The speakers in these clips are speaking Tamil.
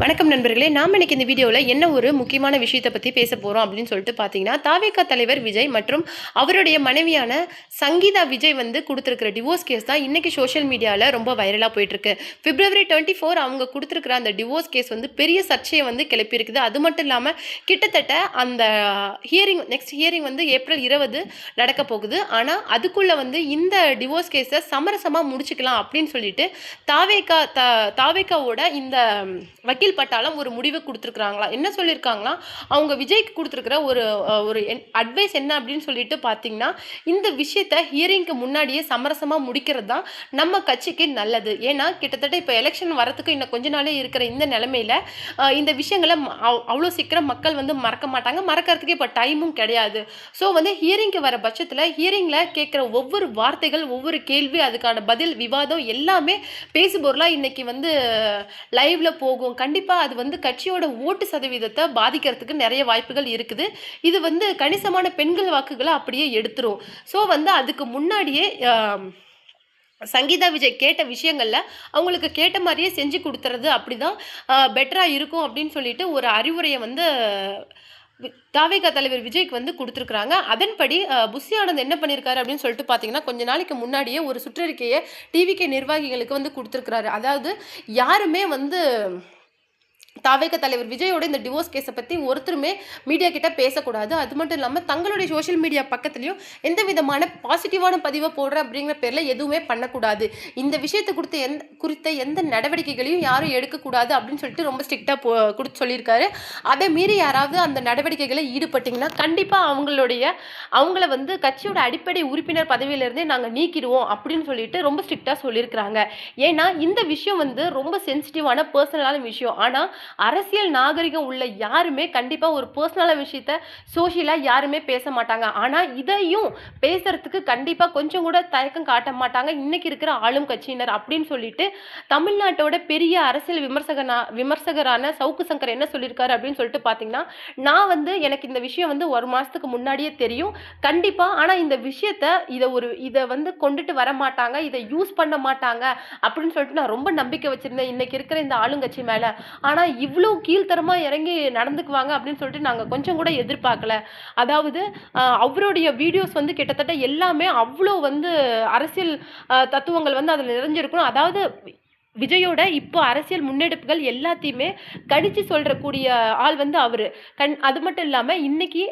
வணக்கம் நண்பர்களே, நாம் இன்னைக்கு இந்த வீடியோவில் என்ன ஒரு முக்கியமான விஷயத்தை பற்றி பேச போகிறோம் அப்படின்னு சொல்லிட்டு பார்த்தீங்கன்னா, தாவேகா தலைவர் விஜய் மற்றும் அவருடைய மனைவியான சங்கீதா விஜய் வந்து கொடுத்துருக்கிற டிவோர்ஸ் கேஸ் தான் இன்றைக்கி சோஷியல் மீடியாவில் ரொம்ப வைரலாக போயிட்டுருக்கு. February 24 அவங்க கொடுத்துருக்கிற அந்த டிவோர்ஸ் கேஸ் வந்து பெரிய சர்ச்சையை வந்து கிளப்பியிருக்குது. அது மட்டும் இல்லாமல் கிட்டத்தட்ட அந்த நெக்ஸ்ட் ஹியரிங் வந்து April 20 நடக்க போகுது. ஆனால் அதுக்குள்ளே வந்து இந்த டிவோர்ஸ் கேஸை சமரசமாக முடிச்சுக்கலாம் அப்படின்னு சொல்லிட்டு தாவேகாவோட இந்த வக்கீல் பட்டாளம் ஒரு முடிவு கொடுத்துருக்குறாங்களா. என்ன சொல்லியிருக்காங்களா, அவங்க விஜய்க்கு கொடுத்துருக்கிற ஒரு ஒரு அட்வைஸ் என்ன அப்படின்னு சொல்லிட்டு பார்த்தீங்கன்னா, இந்த விஷயத்த ஹியரிங்க்கு முன்னாடியே சமரசமாக முடிக்கிறது தான் நம்ம கட்சிக்கு நல்லது. ஏன்னா கிட்டத்தட்ட இப்போ எலெக்ஷன் வரத்துக்கு இன்னும் கொஞ்ச நாளே இருக்கிற இந்த நிலைமையில இந்த விஷயங்களை அவ்வளோ சீக்கிரம் மக்கள் வந்து மறக்க மாட்டாங்க, மறக்கிறதுக்கு இப்போ டைமும் கிடையாது. ஸோ வந்து ஹியரிங்க்கு வர பட்சத்தில் ஹியரிங்கில் கேட்குற ஒவ்வொரு வார்த்தைகள், ஒவ்வொரு கேள்வி, அதுக்கான பதில், விவாதம் எல்லாமே பேசுபொருளாக இன்னைக்கு வந்து லைவ்ல போகும். கண்டிப்பாக அது வந்து கட்சியோட ஓட்டு சதவீதத்தை பாதிக்கிறதுக்கு நிறைய வாய்ப்புகள் இருக்குது. இது வந்து கணிசமான பெண்கள் வாக்குகளை அப்படியே எடுத்துரும். ஸோ வந்து அதுக்கு முன்னாடியே சங்கீதா விஜய் கேட்ட விஷயங்கள்ல அவங்களுக்கு கேட்ட மாதிரியே செஞ்சு கொடுத்துறது அப்படிதான் பெட்டராக இருக்கும் அப்படின்னு சொல்லிட்டு ஒரு அறிவுரையை வந்து தாவேகா தலைவர் விஜய்க்கு வந்து கொடுத்துருக்குறாங்க. அதன்படி புஷி ஆனந்த் என்ன பண்ணியிருக்காரு அப்படின்னு சொல்லிட்டு பார்த்தீங்கன்னா, கொஞ்ச நாளைக்கு முன்னாடியே ஒரு சுற்றறிக்கையை டிவிகே நிர்வாகிகளுக்கு வந்து கொடுத்துருக்குறாரு. அதாவது யாருமே வந்து தாவேகா தலைவர் விஜயோட இந்த டிவோர்ஸ் கேஸை பற்றி ஒருத்தருமே மீடியா கிட்ட பேசக்கூடாது. அது மட்டும் இல்லாமல் தங்களுடைய சோஷியல் மீடியா பக்கத்துலையும் எந்த விதமான பாசிட்டிவான பதிவை போடுற அப்படிங்கிற பேரில் எதுவுமே பண்ணக்கூடாது. இந்த விஷயத்தை குறித்த எந்த நடவடிக்கைகளையும் யாரும் எடுக்கக்கூடாது அப்படின்னு சொல்லிட்டு ரொம்ப ஸ்ட்ரிக்டாக கொடுத்து சொல்லியிருக்காரு. அதை மீறி யாராவது அந்த நடவடிக்கைகளை ஈடுபட்டிங்கன்னா கண்டிப்பாக அவங்கள வந்து கட்சியோட அடிப்படை உறுப்பினர் பதவியிலிருந்தே நாங்கள் நீக்கிடுவோம் அப்படின்னு சொல்லிட்டு ரொம்ப ஸ்ட்ரிக்டாக சொல்லியிருக்கிறாங்க. ஏன்னா இந்த விஷயம் வந்து ரொம்ப சென்சிட்டிவான பர்சனலான விஷயம். ஆனால் அரசியல் நாகரிகம் உள்ள யாருமே கண்டிப்பா ஒரு பர்சனலான விஷயத்த சோஷியலா யாருமே பேச மாட்டாங்க. ஆனா இதையும் பேசுறதுக்கு கண்டிப்பா கொஞ்சம் கூட தயக்கம் காட்ட மாட்டாங்க இன்னைக்கு இருக்கிற ஆளும் கட்சியினர் அப்படின்னு சொல்லிட்டு தமிழ்நாட்டோட பெரிய அரசியல் விமர்சகரான சவுக்கு சங்கர் என்ன சொல்லியிருக்காரு அப்படின்னு சொல்லிட்டு பாத்தீங்கன்னா, நான் வந்து எனக்கு இந்த விஷயம் வந்து ஒரு மாசத்துக்கு முன்னாடியே தெரியும் கண்டிப்பா. ஆனா இந்த விஷயத்த இதை வந்து கொண்டுட்டு வர மாட்டாங்க, இதை யூஸ் பண்ண மாட்டாங்க அப்படின்னு சொல்லிட்டு நான் ரொம்ப நம்பிக்கை வச்சிருந்தேன் இன்னைக்கு இருக்கிற இந்த ஆளுங்கட்சி மேல. ஆனா இவ்வளோ கீழ்த்தரமா இறங்கி நடந்துக்குவாங்க அப்படின்னு சொல்லிட்டு நாங்கள் கொஞ்சம் கூட எதிர்பார்க்கல. அதாவது அவருடைய வீடியோஸ் வந்து கிட்டத்தட்ட எல்லாமே அவ்வளோ வந்து அரசியல் தத்துவங்கள் வந்து அதில் நிறைஞ்சிருக்கணும். அதாவது விஜயோட இப்போ அரசியல் முன்னெடுப்புகள் எல்லாத்தையுமே கடிச்சு சொல்றக்கூடிய ஆள் வந்து அவரு. அது மட்டும் இல்லாமல் இன்னைக்கு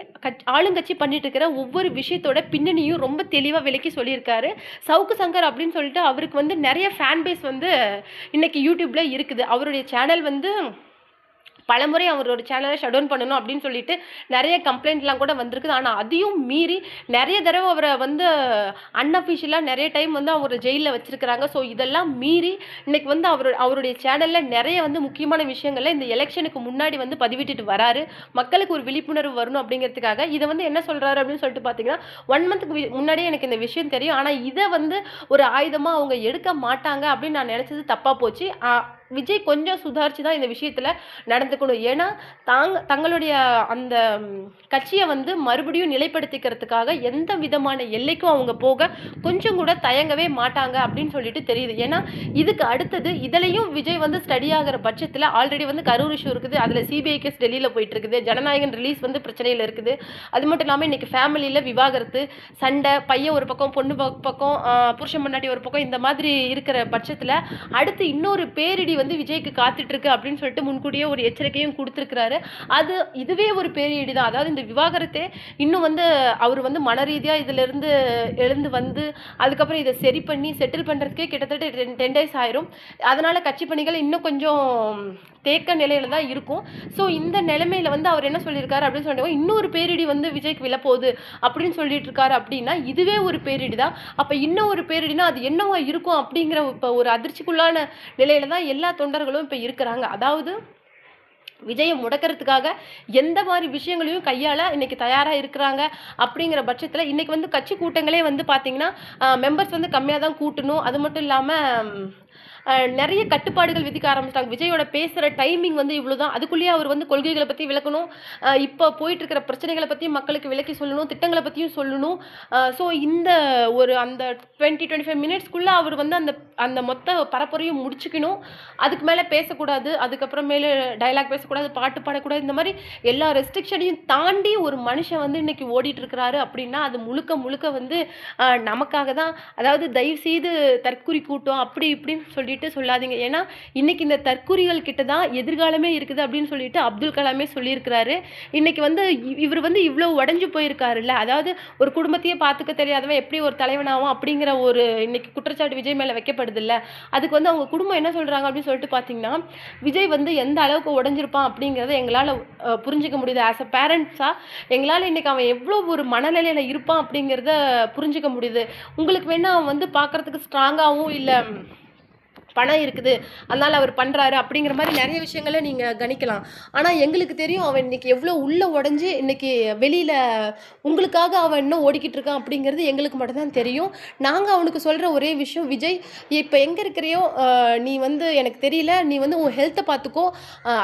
ஆளுங்கட்சி பண்ணிட்டு இருக்கிற ஒவ்வொரு விஷயத்தோட பின்னணியும் ரொம்ப தெளிவாக விளக்கி சொல்லியிருக்காரு. சவுக்கு சங்கர் அப்படின்னு சொல்லிட்டு அவருக்கு வந்து நிறைய ஃபேன் பேஸ் வந்து இன்னைக்கு யூடியூப்ல இருக்குது. அவருடைய சேனல் வந்து பலமுறை அவரோட சேனலை ஷட் டவுன் பண்ணணும் அப்படின்னு சொல்லிட்டு நிறைய கம்ப்ளைண்ட்லாம் கூட வந்திருக்குது. ஆனால் அதையும் மீறி நிறைய தடவை அவரை வந்து அன்அஃபிஷியலாக நிறைய டைம் வந்து அவர் ஜெயிலில் வச்சிருக்கிறாங்க. ஸோ இதெல்லாம் மீறி இன்னைக்கு வந்து அவருடைய சேனலில் நிறைய வந்து முக்கியமான விஷயங்கள்ல இந்த எலெக்ஷனுக்கு முன்னாடி வந்து பதிவிட்டுட்டு வராரு. மக்களுக்கு ஒரு விழிப்புணர்வு வரணும் அப்படிங்கிறதுக்காக. இதை வந்து என்ன சொல்கிறாரு அப்படின்னு சொல்லிட்டு பார்த்தீங்கன்னா, 1 மந்த்துக்கு முன்னாடியே எனக்கு இந்த விஷயம் தெரியும், ஆனால் இதை வந்து ஒரு ஆயுதமாக அவங்க எடுக்க மாட்டாங்க அப்படின்னு நான் நினச்சது தப்பாக போச்சு. விஜய் கொஞ்சம் சுதாரிச்சு தான் இந்த விஷயத்தில் நடந்துக்கணும். ஏன்னா தங்களுடைய அந்த கட்சியை வந்து மறுபடியும் நிலைப்படுத்திக்கிறதுக்காக எந்த விதமான எல்லைக்கும் அவங்க போக கொஞ்சம் கூட தயங்கவே மாட்டாங்க அப்படின்னு சொல்லிட்டு தெரியுது. ஏன்னா இதுக்கு அடுத்தது இதுலையும் விஜய் வந்து ஸ்டடி ஆகிற பட்சத்தில் ஆல்ரெடி வந்து கரூர் இஷ்யூ இருக்குது, அதில் சிபிஐ கேஸ் டெல்லியில் போயிட்டு இருக்குது, ஜனநாயகன் ரிலீஸ் வந்து பிரச்சனையில் இருக்குது. அது மட்டும் இல்லாமல் இன்னைக்கு ஃபேமிலியில் விவாகரத்து சண்டை, பையன் ஒரு பக்கம் பொண்ணு பக்கம் புருஷன் முன்னாடி ஒரு பக்கம், இந்த மாதிரி இருக்கிற பட்சத்தில் அடுத்து இன்னொரு பேரிடி வந்து விஜய்க்கு காத்துட்டு இருக்கு அப்படின்னு சொல்லிட்டு முன்கூட்டியே ஒரு எச்சரிக்கையும் கொடுத்துருக்கிறாரு. இதுவே ஒரு பேரிடி தான். அதாவது இந்த விவாகரத்தை இன்னும் வந்து அவர் வந்து மன ரீதியா இதுல இருந்து எழுந்து வந்து அதுக்கப்புறம் இதை சரி பண்ணி செட்டில் பண்றதுக்கே கிட்டத்தட்ட 10 days ஆயிரும். அதனால கட்சி பணிகள் இன்னும் கொஞ்சம் தேக்க நிலையில தான் இருக்கும். ஸோ இந்த நிலைமையில வந்து அவர் என்ன சொல்லியிருக்காரு அப்படின்னு சொல்லிட்டு இன்னொரு பேரிடி வந்து விஜய்க்கு விழப்போகுது அப்படின்னு சொல்லிட்டு இருக்காரு. அப்படின்னா இதுவே ஒரு பேரிடி தான். அப்ப இன்னும் ஒரு பேரிடினா அது என்னவா இருக்கும் அப்படிங்கிற இப்போ ஒரு அதிர்ச்சிக்குள்ளான நிலையில தான் எல்லா தொண்டர்களும் இப்போ இருக்கிறாங்க. அதாவது விஜயை முடக்கிறதுக்காக எந்த மாதிரி விஷயங்களையும் கையாள இன்னைக்கு தயாராக இருக்கிறாங்க. அப்படிங்கிற பட்சத்தில் இன்னைக்கு வந்து கட்சி கூட்டங்களே வந்து பார்த்தீங்கன்னா மெம்பர்ஸ் வந்து கம்மியாக தான் கூட்டணும். அது மட்டும் இல்லாமல் நிறைய கட்டுப்பாடுகள் விதிக்க ஆரம்பிச்சிட்டாங்க. விஜயோட பேசுகிற டைமிங் வந்து இவ்வளோ தான், அதுக்குள்ளேயே அவர் வந்து கொள்கைகளை பற்றி விளக்கணும், இப்போ போயிட்டு இருக்கிற பிரச்சனைகளை பற்றியும் மக்களுக்கு விளக்கி சொல்லணும், திட்டங்களை பற்றியும் சொல்லணும். ஸோ இந்த ஒரு அந்த 20-25 மினிட்ஸ்க்குள்ளே அவர் வந்து அந்த அந்த மொத்த பரப்புரையும் முடிச்சுக்கணும். அதுக்கு மேலே பேசக்கூடாது, அதுக்கப்புறமேலு டைலாக் பேசக்கூடாது, பாட்டு பாடக்கூடாது, இந்த மாதிரி எல்லா ரெஸ்ட்ரிக்ஷனையும் தாண்டி ஒரு மனுஷன் வந்து இன்னைக்கு ஓடிட்டு இருக்கிறாரு அப்படின்னா அது முழுக்க முழுக்க வந்து நமக்காக தான். அதாவது தயவு செய்து தற்குறி கூட்டம் அப்படி இப்படின்னு சொல்லிட்டு சொல்லாதீங்க. ஏன்னா இன்னைக்கு இந்த தற்குறிகள் கிட்ட தான் எதிர்காலமே இருக்குது அப்படின்னு சொல்லிட்டு அப்துல் கலாமே சொல்லியிருக்கிறாரு. இன்னைக்கு வந்து இவர் வந்து இவ்வளோ உடஞ்சு போயிருக்காருல்ல, அதாவது ஒரு குடும்பத்தையே பார்த்துக்க தெரியாதவன் எப்படி ஒரு தலைவனாகும் அப்படிங்கிற ஒரு இன்னைக்கு குற்றச்சாட்டு விஜய் மேலே வைக்கப்படுது இல்லை. அதுக்கு வந்து அவங்க குடும்பம் என்ன சொல்கிறாங்க அப்படின்னு சொல்லிட்டு பார்த்தீங்கன்னா, விஜய் வந்து எந்த அளவுக்கு உடஞ்சிருப்பான் அப்படிங்கிறத எங்களால் புரிஞ்சிக்க முடியுது. ஆஸ் அ பேரண்ட்ஸாக எங்களால் இன்றைக்கி அவன் எவ்வளோ ஒரு மனநிலையில் இருப்பான் அப்படிங்கிறத புரிஞ்சிக்க முடியுது. உங்களுக்கு வேணால் அவன் வந்து பார்க்குறதுக்கு ஸ்ட்ராங்காகவும் இல்லை பணம் இருக்குது அதனால் அவர் பண்ணுறாரு அப்படிங்கிற மாதிரி நிறைய விஷயங்களை நீங்கள் கணிக்கலாம். ஆனால் எங்களுக்கு தெரியும் அவன் இன்றைக்கி எவ்வளோ உள்ளே உடஞ்சி இன்றைக்கி வெளியில் உங்களுக்காக அவன் இன்னும் ஓடிக்கிட்டு இருக்கான் அப்படிங்கிறது எங்களுக்கு மட்டும்தான் தெரியும். நாங்கள் அவனுக்கு சொல்கிற ஒரே விஷயம், விஜய் இப்போ எங்கே இருக்கிறியோ நீ வந்து எனக்கு தெரியல, நீ வந்து உன் ஹெல்த்தை பார்த்துக்கோ,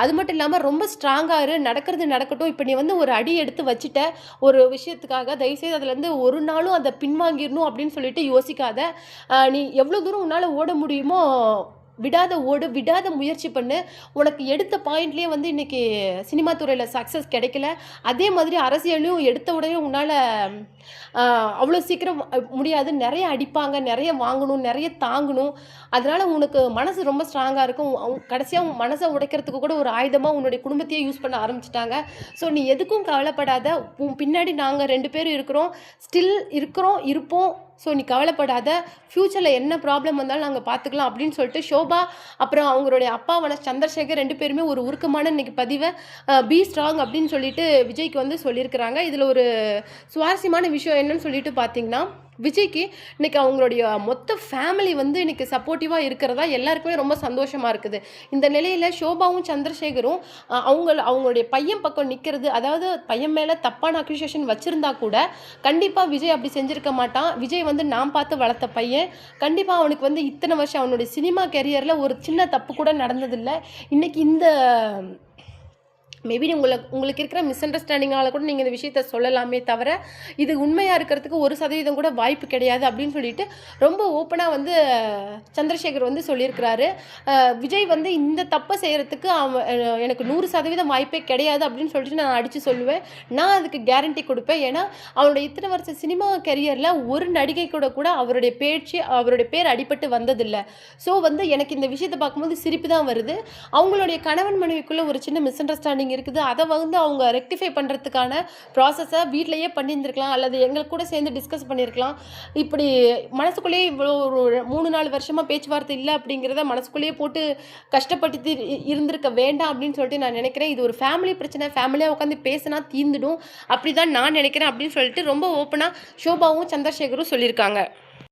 அது மட்டும் இல்லாமல் ரொம்ப ஸ்ட்ராங்காக இரு, நடக்கிறது நடக்கட்டும். இப்போ நீ வந்து ஒரு அடி எடுத்து வச்சுட்ட ஒரு விஷயத்துக்காக, தயவுசெய்து அதுலேருந்து ஒரு நாளும் அதை பின்வாங்கிடணும் அப்படின்னு சொல்லிட்டு யோசிக்காத. நீ எவ்வளோ தூரம் உன்னால் ஓட முடியுமோ விடாத ஓடு, விடாத முயற்சி பண்ணு. உனக்கு எடுத்த பாயிண்ட்லேயே வந்து இன்றைக்கி சினிமா துறையில் சக்ஸஸ் கிடைக்கல, அதே மாதிரி அரசியலையும் எடுத்த உடனே உன்னால் அவ்வளோ சீக்கிரம் முடியாது. நிறைய அடிப்பாங்க, நிறைய வாங்கணும், நிறைய தாங்கணும். அதனால் உனக்கு மனசு ரொம்ப ஸ்ட்ராங்காக இருக்கும். கடைசியாக மனசை உடைக்கிறதுக்கு கூட ஒரு ஆயுதமாக உன்னுடைய குடும்பத்தையே யூஸ் பண்ண ஆரம்பிச்சிட்டாங்க. ஸோ நீ எதுக்கும் கவலைப்படாத, உன் பின்னாடி நாங்கள் 2 பேரும் இருக்கிறோம், ஸ்டில் இருக்கிறோம், இருப்போம். ஸோ நீ கவலைப்படாத, ஃப்யூச்சரில் என்ன ப்ராப்ளம் வந்தாலும் நாங்கள் பார்த்துக்கலாம் அப்படின்னு சொல்லிட்டு ஷோபா அப்புறம் அவங்களுடைய அப்பாவான சந்திரசேகர் 2 பேருமே ஒரு உருக்கமான இன்னைக்கு பதிவை பி ஸ்ட்ராங் அப்படின்னு சொல்லிட்டு விஜய்க்கு வந்து சொல்லியிருக்கிறாங்க. இதில் ஒரு சுவாரஸ்யமான விஷயம் என்னன்னு சொல்லிட்டு பார்த்தீங்கன்னா, விஜய்க்கு இன்றைக்கி அவங்களுடைய மொத்த ஃபேமிலி வந்து இன்றைக்கி சப்போர்ட்டிவாக இருக்கிறதா எல்லாருக்குமே ரொம்ப சந்தோஷமாக இருக்குது. இந்த நிலையில் ஷோபாவும் சந்திரசேகரும் அவங்களுடைய பையன் பக்கம் நிற்கிறது, அதாவது பையன் மேலே தப்பான அக்யூசேஷன் வச்சுருந்தா கூட கண்டிப்பாக விஜய் அப்படி செஞ்சுருக்க மாட்டான். விஜய் வந்து நான் பார்த்து வளர்த்த பையன், கண்டிப்பாக அவனுக்கு வந்து இத்தனை வருஷம் அவனுடைய சினிமா கெரியரில் ஒரு சின்ன தப்பு கூட நடந்ததில்லை. இன்றைக்கி இந்த மேபி உங்களுக்கு இருக்கிற மிஸ் அண்டர்ஸ்டாண்டிங்கால் கூட நீங்கள் இந்த விஷயத்த சொல்லலாமே தவிர இது உண்மையாக இருக்கிறதுக்கு 1% கூட வாய்ப்பு கிடையாது அப்படின்னு சொல்லிட்டு ரொம்ப ஓப்பனாக வந்து சந்திரசேகர் வந்து சொல்லியிருக்கிறாரு. விஜய் வந்து இந்த தப்பை செய்கிறதுக்கு எனக்கு 100% வாய்ப்பே கிடையாது அப்படின்னு சொல்லிட்டு நான் அடித்து சொல்லுவேன். நான் அதுக்கு கேரண்டி கொடுப்பேன். ஏன்னா அவருடைய இத்தனை வருஷ சினிமா கெரியரில் ஒரு நடிகை கூட அவருடைய பேர் அடிபட்டு வந்ததில்லை. ஸோ வந்து எனக்கு இந்த விஷயத்தை பார்க்கும்போது சிரிப்பு தான் வருது. அவங்களுடைய கணவன் மனைவிக்குள்ளே ஒரு சின்ன மிஸ் அண்டர்ஸ்டாண்டிங் இருக்குது, அதை வந்து அவங்க ரெக்டிஃபை பண்ணுறதுக்கான ப்ராசஸை வீட்டிலையே பண்ணியிருந்துருக்கலாம், அல்லது எங்களுக்கு கூட சேர்ந்து டிஸ்கஸ் பண்ணியிருக்கலாம். இப்படி மனசுக்குள்ளேயே இவ்வளோ ஒரு 3-4 வருஷமாக பேச்சுவார்த்தை இல்லை அப்படிங்கிறத மனசுக்குள்ளேயே போட்டு கஷ்டப்பட்டு இருந்திருக்க வேண்டாம் அப்படின்னு சொல்லிட்டு நான் நினைக்கிறேன். இது ஒரு ஃபேமிலி பிரச்சனை, ஃபேமிலியாக உட்காந்து பேசினா தீர்ந்துடும் அப்படி தான் நான் நினைக்கிறேன் அப்படின்னு சொல்லிட்டு ரொம்ப ஓப்பனாக ஷோபாவும் சந்திரசேகரும் சொல்லியிருக்காங்க.